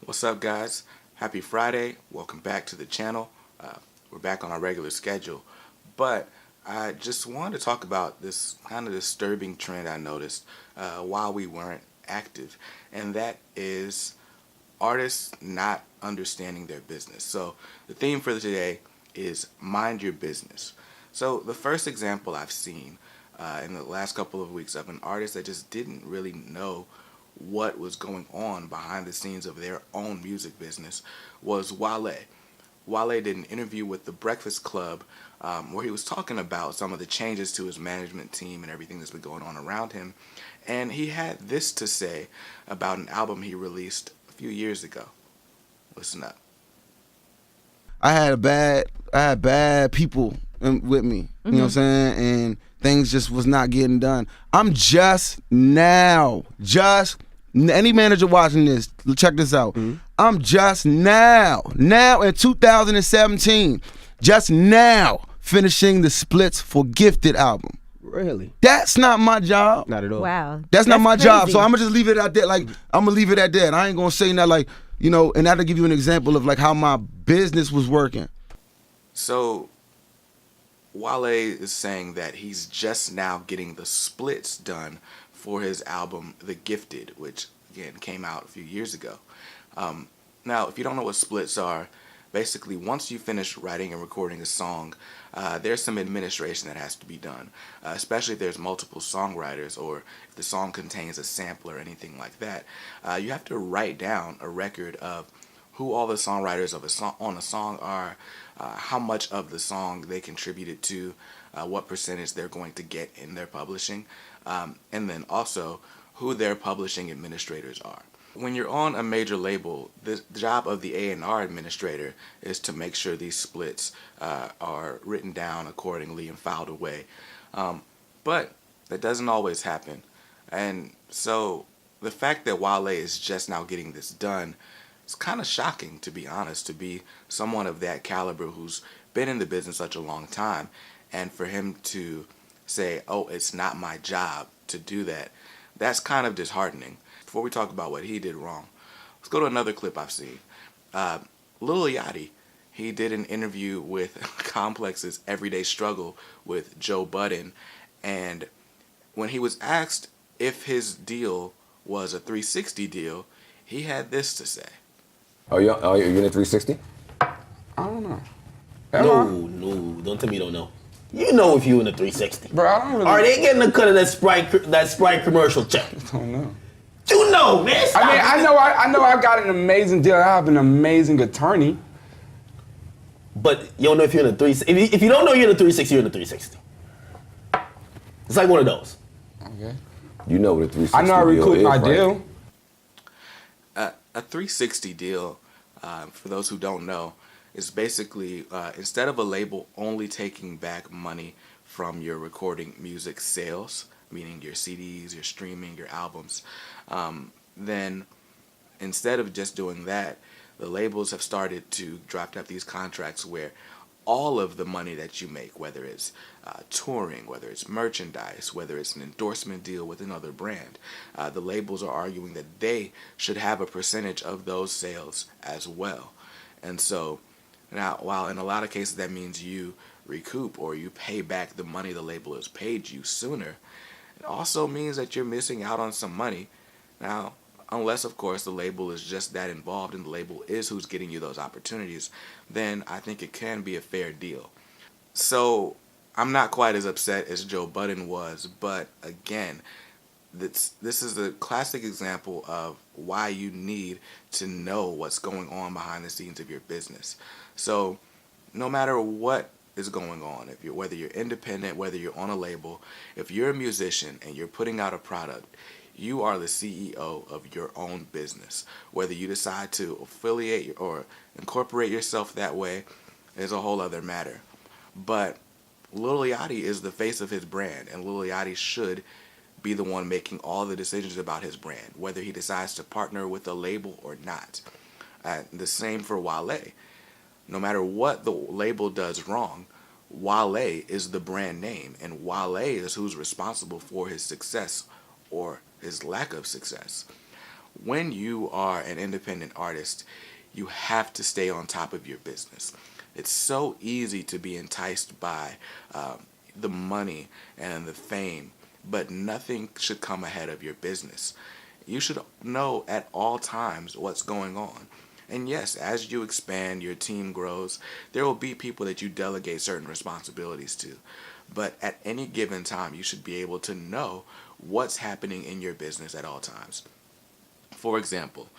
What's up, guys? Happy Friday. Welcome back to the channel. We're back on our regular schedule, but I just wanted to talk about this kind of disturbing trend I noticed while we weren't active, and that is artists not understanding their business. So the theme for today is mind your business. So the first example I've seen in the last couple of weeks of an artist that just didn't really know what was going on behind the scenes of their own music business was Wale. Wale did an interview with The Breakfast Club where he was talking about some of the changes to his management team and everything that's been going on around him. And he had this to say about an album he released a few years ago. Listen up. I had bad people with me. You know what I'm saying? And things just was not getting done. I'm just now, any manager watching this, check this out. I'm just now in 2017, just now finishing the splits for Gifted album. Really? That's not my job. Not at all. Wow. That's not my crazy. job. So I'm gonna just leave it at that. Like, I'm gonna leave it at that. I ain't gonna say that, like, you know, and that'll give you an example of like how my business was working. So Wale is saying that he's just now getting the splits done for his album The Gifted, which again came out a few years ago. Now, if you don't know what splits are, basically once you finish writing and recording a song, there's some administration that has to be done, especially if there's multiple songwriters or if the song contains a sample or anything like that. You have to write down a record of who all the songwriters of on a song are, how much of the song they contributed to, what percentage they're going to get in their publishing, and then also who their publishing administrators are. When you're on a major label, the job of the A&R administrator is to make sure these splits are written down accordingly and filed away. But that doesn't always happen. And so the fact that Wale is just now getting this done, it's kind of shocking, to be honest, to be someone of that caliber who's been in the business such a long time, and for him to say, oh, it's not my job to do that, that's kind of disheartening. Before we talk about what he did wrong, let's go to another clip I've seen. Lil Yachty, he did an interview with Complex's Everyday Struggle with Joe Budden, and when he was asked if his deal was a 360 deal, he had this to say. Are you in a 360? I don't know. No, don't tell me you don't know. You know if you in a 360. Bro, I don't really. Are they getting a cut of that Sprite commercial check? I don't know. You know, man. Stop I mean, it. I know I got an amazing deal. I have an amazing attorney. But you don't know if you're in a 360. If you don't know you're in a 360, you're in a 360. It's like one of those. Okay. You know what a 360 I know I recouped deal my is, right? deal. A 360 deal, for those who don't know, is basically instead of a label only taking back money from your recording music sales, meaning your CDs, your streaming, your albums, then instead of just doing that, the labels have started to draft up these contracts where all of the money that you make, whether it's touring, whether it's merchandise, whether it's an endorsement deal with another brand, the labels are arguing that they should have a percentage of those sales as well. And so now, while in a lot of cases that means you recoup or you pay back the money the label has paid you sooner, it also means that you're missing out on some money. Now, unless, of course, the label is just that involved and the label is who's getting you those opportunities, then I think it can be a fair deal. So I'm not quite as upset as Joe Budden was, but again, this is a classic example of why you need to know what's going on behind the scenes of your business. So no matter what is going on, whether you're independent, whether you're on a label, if you're a musician and you're putting out a product, you are the CEO of your own business. Whether you decide to affiliate or incorporate yourself that way is a whole other matter. But Lil Yachty is the face of his brand, and Lil Yachty should be the one making all the decisions about his brand, whether he decides to partner with a label or not. The same for Wale. No matter what the label does wrong, Wale is the brand name, and Wale is who's responsible for his success or his lack of success. when you are an independent artist, you have to stay on top of your business. It's so easy to be enticed by the money and the fame, but nothing should come ahead of your business. You should know at all times what's going on. And yes, as you expand, your team grows, there will be people that you delegate certain responsibilities to. But at any given time, you should be able to know what's happening in your business at all times. For example,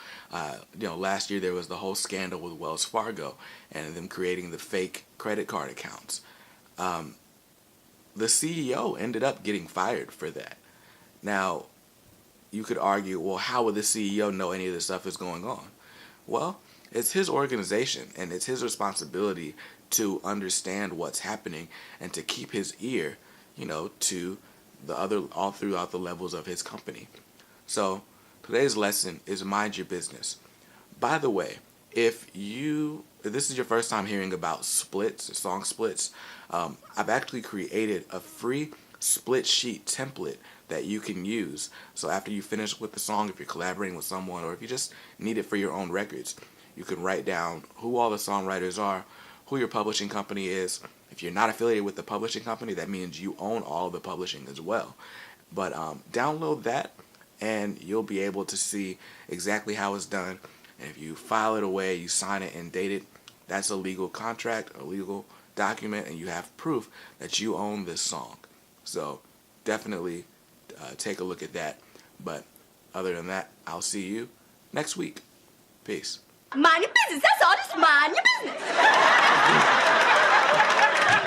last year there was the whole scandal with Wells Fargo and them creating the fake credit card accounts. The CEO ended up getting fired for that. Now, you could argue, well, how would the CEO know any of this stuff is going on? Well, it's his organization and it's his responsibility to understand what's happening and to keep his ear, to the other, all throughout the levels of his company. So today's lesson is mind your business. By the way, if this is your first time hearing about splits, song splits, I've actually created a free split sheet template that you can use. So after you finish with the song, if you're collaborating with someone or if you just need it for your own records, you can write down who all the songwriters are, who your publishing company is. If you're not affiliated with the publishing company, that means you own all the publishing as well. But download that and you'll be able to see exactly how it's done. And if you file it away, you sign it and date it, that's a legal contract, a legal document, and you have proof that you own this song. So definitely take a look at that. But other than that, I'll see you next week. Peace. Mind your business, that's all. Just mind your business.